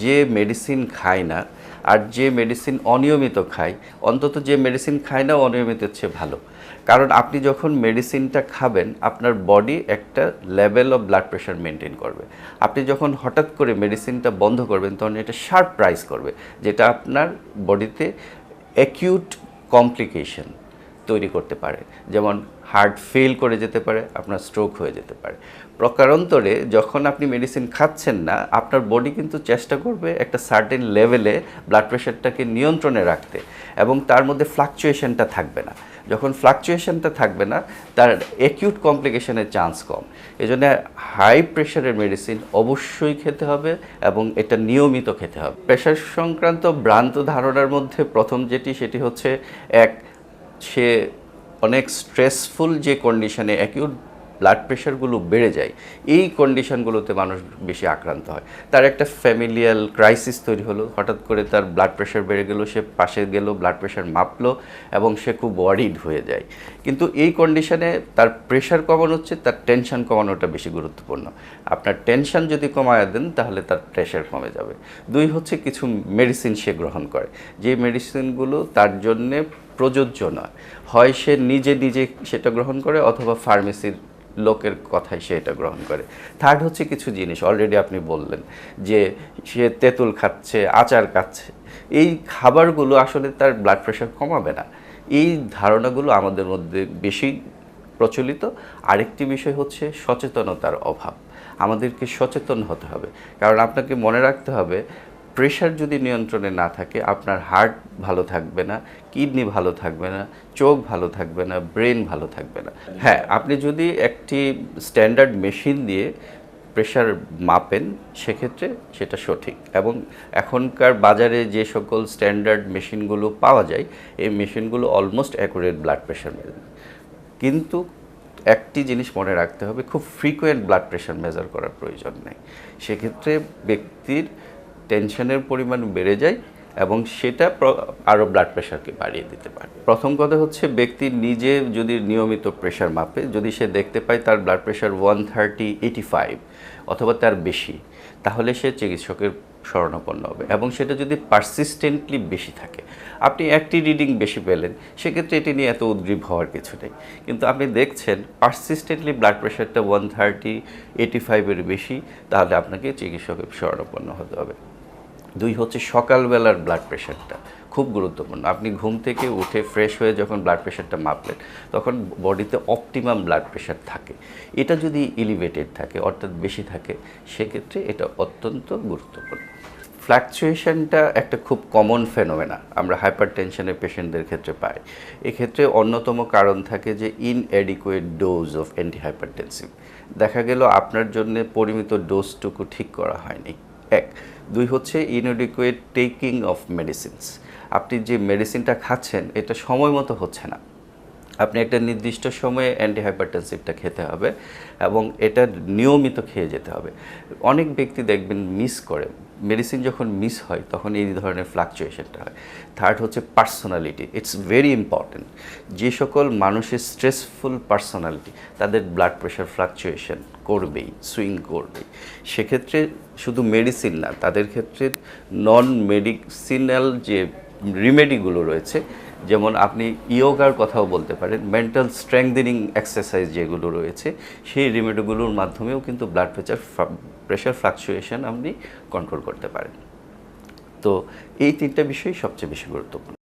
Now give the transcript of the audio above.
যে মেডিসিন খায় না আর যে মেডিসিন অনিয়মিত খায়, অন্তত যে মেডিসিন খায় না অনিয়মিত হচ্ছে ভালো। কারণ আপনি যখন মেডিসিনটা খাবেন আপনার বডি একটা level of blood pressure maintain করবে। আপনি যখন হঠাৎ করে মেডিসিনটা বন্ধ করবেন তখন এটা শার্প রাইজ করবে, যেটা আপনার বডিতে অ্যাকিউট কমপ্লিকেশন তৈরি করতে পারে। যেমন হার্ট ফেল করে যেতে পারে, আপনার স্ট্রোক হয়ে যেতে পারে। প্রকারান্তরে যখন আপনি মেডিসিন খাচ্ছেন না, আপনার বডি কিন্তু চেষ্টা করবে একটা সার্টেন লেভেলে ব্লাড প্রেশারটাকে নিয়ন্ত্রণে রাখতে, এবং তার মধ্যে ফ্লাকচুয়েশনটা থাকবে না। যখন ফ্লাকচুয়েশনটা থাকবে না, তার অ্যাকিউট কমপ্লিকেশনের চান্স কম। এই জন্য হাই প্রেশারের মেডিসিন অবশ্যই খেতে হবে এবং এটা নিয়মিত খেতে হবে। প্রেশার সংক্রান্ত ভ্রান্ত ধারণার মধ্যে প্রথম সেটি হচ্ছে সে অনেক স্ট্রেসফুল যে কন্ডিশনে অ্যাকিউট ব্লাড প্রেশারগুলো বেড়ে যায়, এই কন্ডিশনগুলোতে মানুষ বেশি আক্রান্ত হয়। তার একটা ফ্যামিলিয়াল ক্রাইসিস তৈরি হলো, হঠাৎ করে তার ব্লাড প্রেশার বেড়ে গেল, সে পাশে গেল, ব্লাড প্রেশার মাপলো এবং সে খুব ওয়ারিড হয়ে যায়। কিন্তু এই কন্ডিশনে তার প্রেশার কমানো হচ্ছে, তার টেনশন কমানোটা বেশি গুরুত্বপূর্ণ। আপনার টেনশন যদি কমায় দেন তাহলে তার প্রেশার কমে যাবে। দুই হচ্ছে কিছু মেডিসিন সে গ্রহণ করে, যে মেডিসিনগুলো তার জন্যে প্রযোজ্য নয়। হয় সে নিজে সেটা গ্রহণ করে অথবা ফার্মেসির লোকের কথায় সে এটা গ্রহণ করে। থার্ড হচ্ছে কিছু জিনিস অলরেডি আপনি বললেন যে সে তেঁতুল খাচ্ছে, আচার খাচ্ছে, এই খাবারগুলো আসলে তার ব্লাড প্রেশার কমাবে না। এই ধারণাগুলো আমাদের মধ্যে বেশি প্রচলিত। আরেকটি বিষয় হচ্ছে সচেতনতার অভাব। আমাদেরকে সচেতন হতে হবে, কারণ আপনাকে মনে রাখতে হবে প্রেশার যদি নিয়ন্ত্রণে না থাকে আপনার হার্ট ভালো থাকবে না, কিডনি ভালো থাকবে না, চোখ ভালো থাকবে না, ব্রেন ভালো থাকবে না। হ্যাঁ, আপনি যদি একটি স্ট্যান্ডার্ড মেশিন দিয়ে প্রেশার মাপেন সেক্ষেত্রে সেটা সঠিক, এবং এখনকার বাজারে যে সকল স্ট্যান্ডার্ড মেশিনগুলো পাওয়া যায় এই মেশিনগুলো almost accurate blood pressure measure. কিন্তু একটি জিনিস মনে রাখতে হবে, খুব ফ্রিকোয়েন্ট ব্লাড প্রেশার মেজার করার প্রয়োজন নেই। সেক্ষেত্রে ব্যক্তির টেনশনের পরিমাণ বেড়ে যায় এবং সেটা আরও ব্লাড প্রেশারকে বাড়িয়ে দিতে পারে। প্রথম কথা হচ্ছে ব্যক্তি নিজে যদি নিয়মিত প্রেশার মাপে, যদি সে দেখতে পায় তার ব্লাড প্রেশার 130/85 অথবা তার বেশি, তাহলে সে চিকিৎসকের শরণাপন্ন হবে। এবং সেটা যদি পারসিস্টেন্টলি বেশি থাকে, আপনি একটি রিডিং বেশি পেলেন, সেক্ষেত্রে এটি নিয়ে এত উদ্গ্রীব হওয়ার কিছু নেই। কিন্তু আপনি দেখছেন পারসিস্টেন্টলি ব্লাড প্রেশারটা 130/85-এর বেশি, তাহলে আপনাকে চিকিৎসকের শরণাপন্ন হতে হবে। দুই হচ্ছে সকালবেলার ব্লাড প্রেশারটা খুব গুরুত্বপূর্ণ। আপনি ঘুম থেকে উঠে ফ্রেশ হয়ে যখন ব্লাড প্রেশারটা মাপলেন তখন বডিতে অপটিমাম ব্লাড প্রেশার থাকে। এটা যদি এলিভেটেড থাকে অর্থাৎ বেশি থাকে, সেক্ষেত্রে এটা অত্যন্ত গুরুত্বপূর্ণ। ফ্ল্যাকচুয়েশনটা একটা খুব কমন ফেনোমেনা আমরা হাইপার টেনশনের পেশেন্টদের ক্ষেত্রে পাই। এক্ষেত্রে অন্যতম কারণ থাকে যে ইনঅ্যাডিকুয়েট ডোজ অফ অ্যান্টিহাইপারটেনসিভ। দেখা গেল আপনার জন্য পরিমিত ডোজটুকু ঠিক করা হয়নি, এক। দুই হচ্ছে ইনঅ্যাডিকুয়েট টেকিং অফ মেডিসিনস। আপনি যে মেডিসিনটা খাচ্ছেন এটা সময় মতো হচ্ছে না। আপনি একটা নির্দিষ্ট সময়ে অ্যান্টিহাইপারটেনসিভটা খেতে হবে এবং এটা নিয়মিত খেয়ে যেতে হবে। অনেক ব্যক্তি দেখবেন মিস করে, মেডিসিন যখন মিস হয় তখন এই ধরনের ফ্লাকচুয়েশনটা হয়। থার্ড হচ্ছে পার্সোনালিটি, ইটস ভেরি ইম্পর্ট্যান্ট। যে সকল মানুষের স্ট্রেসফুল পার্সোনালিটি তাদের ব্লাড প্রেশার ফ্লাকচুয়েশন করবেই, সুইং করবেই। সেক্ষেত্রে শুধু মেডিসিন না, তাদের ক্ষেত্রে নন মেডিসিনাল যে রিমেডিগুলো রয়েছে, যেমন আপনি ইয়োগার কথাও বলতে পারেন, মেন্টাল স্ট্রেংথেনিং এক্সারসাইজ যেগুলো রয়েছে সেই রিমেডিগুলোর মাধ্যমেও কিন্তু ব্লাড প্রেশার ফ্লাকচুয়েশন আপনি কন্ট্রোল করতে পারেন। তো এই তিনটা বিষয় সবচেয়ে বেশি গুরুত্বপূর্ণ।